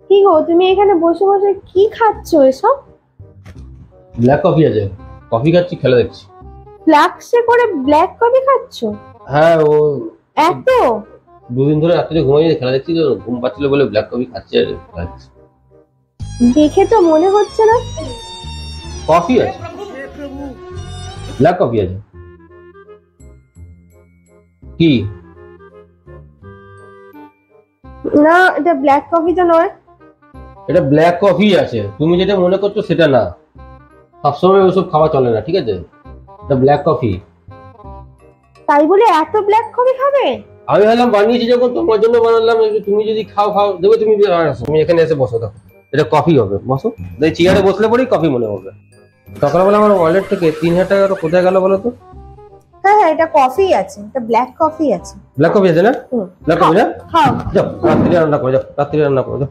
কি গো, তুমি এখানে বসে বসে কি খাচ্ছো এসব? ব্ল্যাক কফি আছে, কফি খাচ্ছি, খেলা দেখছি। ফ্লাক্সে করে ব্ল্যাক কফি খাচ্ছো? হ্যাঁ, ও এত? দুদিন ধরে রাত্রে ঘুমাইনি, খেলা দেখছি তো ঘুম পাচ্ছিল বলে ব্ল্যাক কফি খাচ্ছি আর খাচ্ছি। দেখে তো মনে হচ্ছে না। কফি আছে, ব্ল্যাক কফি আছে। কি? না, এটা ব্ল্যাক কফি তো নয়। এটা ব্ল্যাক কফি আছে, তুমি যেটা মনে করছো সেটা না। সবসময় ওসব খাওয়া চলে না, ঠিক আছে? এটা ব্ল্যাক কফি। তাই বলে এত ব্ল্যাক কফি খাবে? আমি ভাবলাম বানিয়েছি যখন তোমার জন্য বানালাম, তুমি যদি খাও খাও দেবে। তুমি তুমি এখানে এসে বসো, দেখো এটা কফি হবে, বসো। চেয়ারে বসলে পরেই কফি মনে হবে। সকালবেলা আমার ওয়ালেট থেকে 3,000 টাকা কোথায় গেল বলো তো? হ্যাঁ হ্যাঁ, এটা কফি আছে, এটা ব্ল্যাক কফি আছে। ব্ল্যাক কফি আছে না? ব্ল্যাক কফি না? খাও। যাও রাত্রি রান্না করে যাও, রাত্রি রান্না করে যাও।